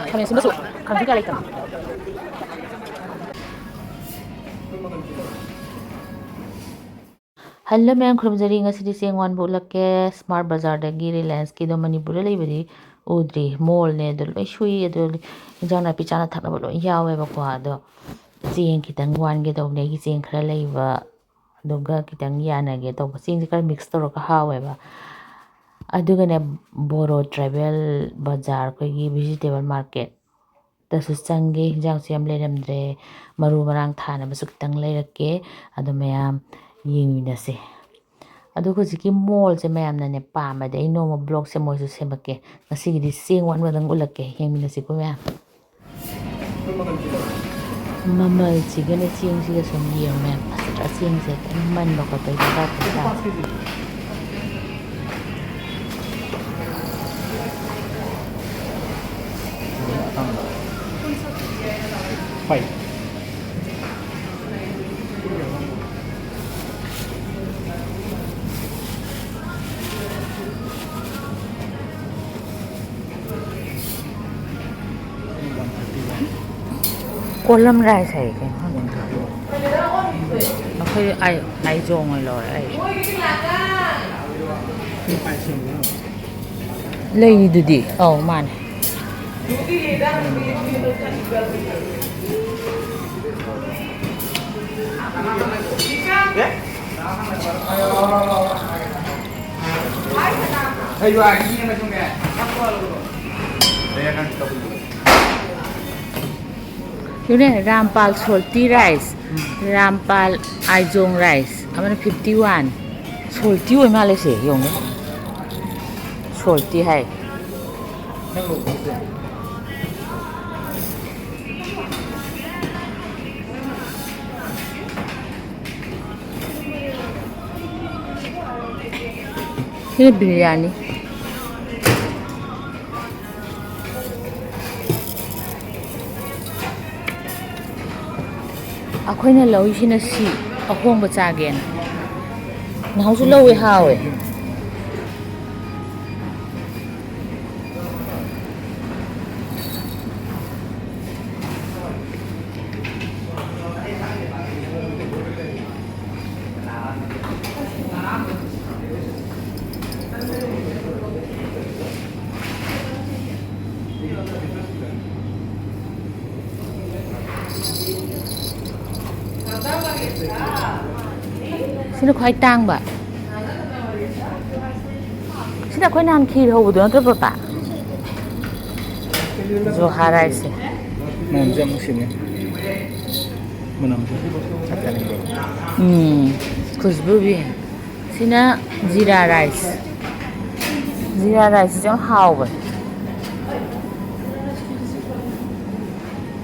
Kami sinusu, kami kaya ito. Hello ma'am, khurumjari ngasidi Cheng Wanba ulake Smart Bazaar dagi Reliance kido Manipuri leibadi udri mall ne do loi shui do injang na pichana thakna bo loi yawe ba ko ado cheng kitang wan ge do ne gi cheng khara leiba aduga kitang yana ge to cheng kar mix to ka hawe ba aduga ne Boro travel bazaar ko gi vegetable market tasu change injang siam leramdre maru marang thana ba su kitang leirake ado mayam yingminase ado hujiki mall se mayam na ne pamade ai noma blog se moisu semake ngasigi Cheng Wanba dang ulake yingminase ko mayam mamal chigane cheng siga som year mayam astra cheng se man ba ko to ba ta Five. Kolam rice hai ke nó khơi ai zong ai rồi ai lấy đi đi man Yung này Rampal salty rice, Rampal Aizong rice, aman 51. Salty oi ma le se yung ne. Salty hai. Ini biryani. Akoina lawi sina si ahong ba chagen na hausu lawi hawe Xin được khoai tang ba. Xin được khoai nan khi hầu đó rất là जो हारा ऐसे Nanjam sini. Menang. खुशबू भी है सिना जीरा rice जो हाव बे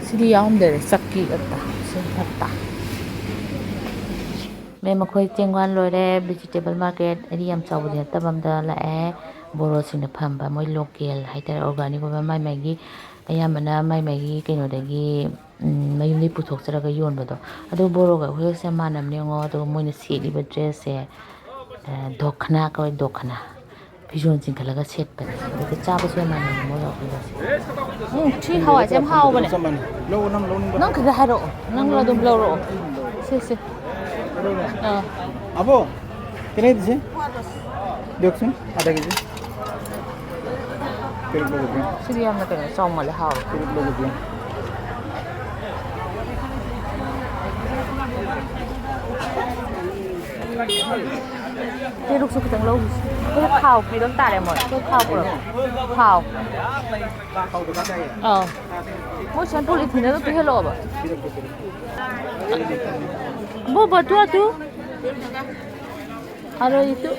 सिदी याम दे सक्की गत्ता सिन फत्ता मैं मखोई चेंगवान लोरे वेजिटेबल मार्केट एरियम चावदी तबमदा लाए बोरो सिन फंबा मोय लोकल हाइटर ऑर्गेनिक बा माय मैगी अयामना माय मैगी केनोदगी mayumni puthokcharaga yonbado adu boroga hoyse manamne ngo adu moina seliba dress se dokhna ka dokhna pijon jingkalaga set pa adu chaba se manam mo la ko thi hawa jem haw bane nang kha haro nang la dum lo ro se abo kene dise doksun ada keji kirik logo siriyam na kana chong male haw kirik logo Thế lúc sau cái lâu cái khảo vì đón ta lại mọi cái khảo của khảo mỗi chân tôi thì nó cái hello vậy bố bố tu ada itu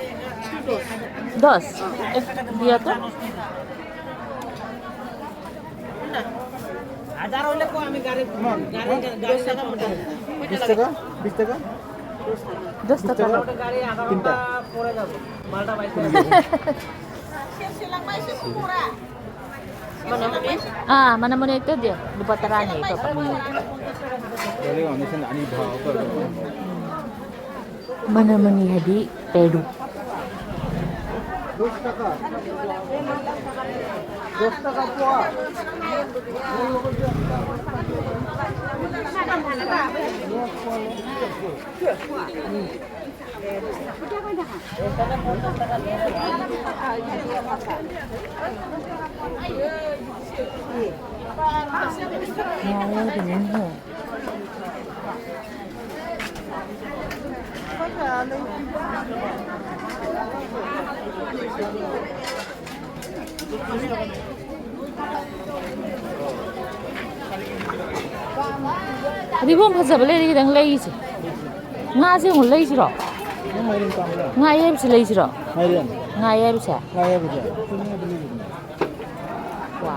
dos dia tuh हजार होले को आम्ही गाडी बीस टका 10 টাকা गाडी आगामता পরে যাব মালটা বাইতে silang may sikura mana mana itu dia di pataran itu mana mani hadi pedu Ribon phajaba lei dang lei se nga se hon lei siro nga yeb se lei siro nga yeb se wa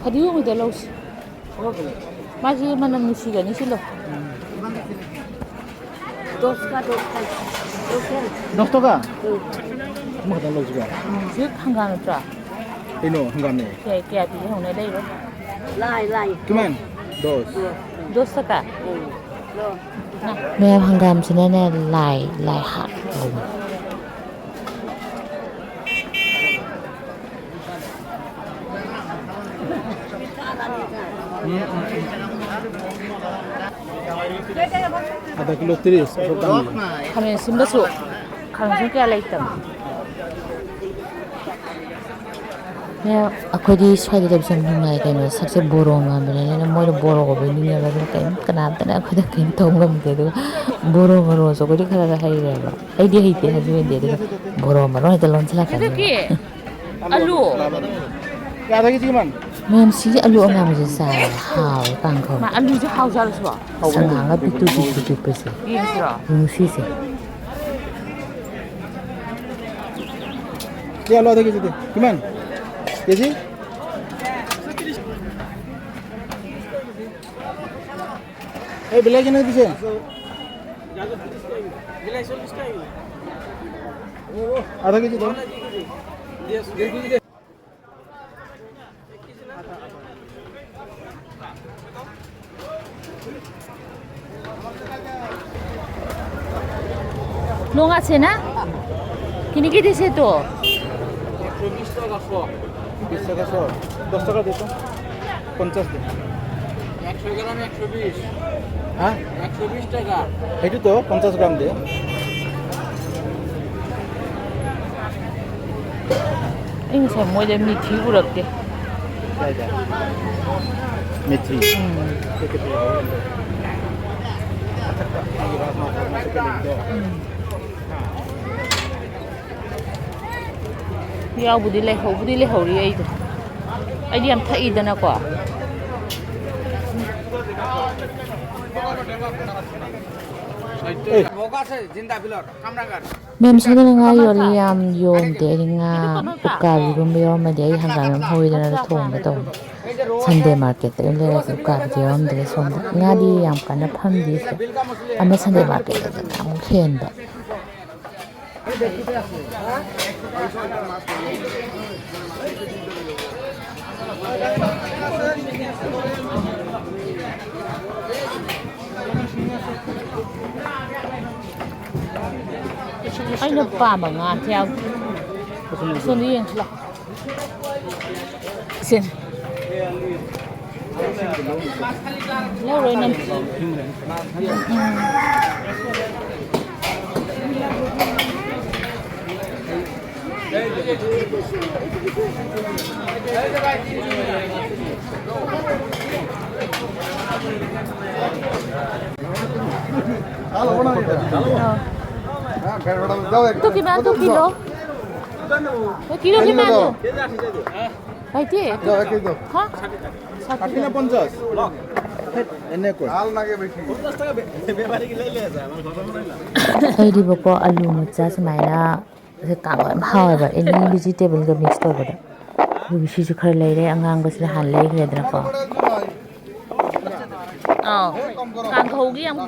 hadi yo de los maji manam nisi ga nisi lo Dos toka? Mau kita lo juga. zik hangam tra Ini enggak nih. kaya di hon ne dei lo Cuman dos. dos taka me hangam sine ne lai hat Ada kilo 30. kami simbasu kami kaya laitam ne akhodi swai de sem ngai kai no sakse borong ma ne moi boro ko ni ne ba kai kana ta na khoda kai tom gam de do boro maro so ko khara ga hai re ba ai di hai te ha ju de de boro maro ta lon chla ka ki alu Ya ada gitu cuman. men si alu ngam je sa hao kang ko ma alu je hao ja lo so sang nga bitu bitu pe se yin sro si se Ya lo ada gitu. Cuman. Keji? Beli aja nanti sih. Ada gitu tuh. lo nga se na kini ki dise to 120 টাকা show 20 টাকা show 10 টাকা দিত 50 দিন 100 গ্রাম 120 হ্যাঁ 120 টাকা এটা তো 50 গ্রাম দে এই সে মই de mi thi urak de methi yaubudi lehori ai di am thai dana ko mem sana nga yoli yam yon de nga ukari rum yo ma de hangam hoi dana thong da to Sunday market de le la ukari de yam de som nga di yam kana pham di se ama Sunday market da am khen da ai nó ba mà ngan theo xuân đi là xin lâu rồi năm Itu gimana tuh kilo? Kilo gimana? Meitei? Hah? Tapi na 50. Enne ko. Ai di bako alu macha samaina se ka ba hawa ba any vegetable ga mix to ba da du shi ju khar lai re angang ba se han lai gre dra ko kang khou gi am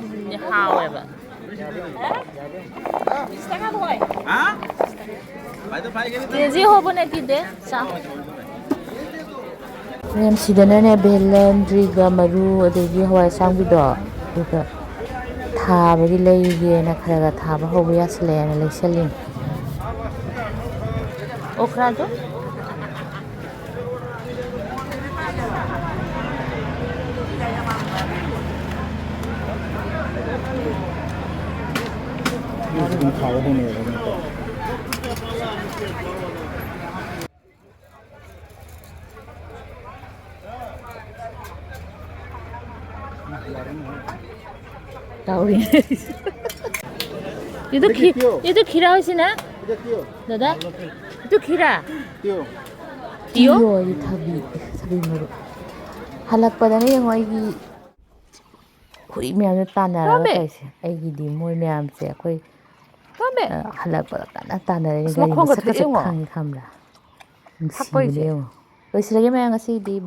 hawa ba Ji ho bone ti de sa ꯃꯌꯥꯝ ꯁꯤꯗꯅꯅꯦ ꯕꯦꯂꯦꯟꯗ꯭ꯔꯤꯒ ꯃꯔꯨ ꯑꯗꯒꯤ ꯍꯋꯥꯏ ꯑꯁꯥꯡꯕꯤꯗꯣ ꯑꯗꯨꯒ ꯊꯥꯕꯒꯤ ꯂꯩꯒꯦꯅ ꯈꯔ ꯊꯥꯕ ꯍꯧꯕ ꯌꯥꯁꯜꯂꯛꯑꯦꯅ ꯂꯩꯁꯜꯂꯤꯅꯤ ꯑꯣꯈ꯭ꯔꯥꯗꯣ 지금 가오네요. Tauri. Itu kira sih na? Dada? Itu kira? Tio? Tio tabi maru. Halak padanya yang Eigi. Kuri miyamnya tanah kaise. Eigi di moi miyamse akoi. Halak pada tanah ini gari sakit kangi kamera. Sibuk deh. Wes lagi mayang ngasih di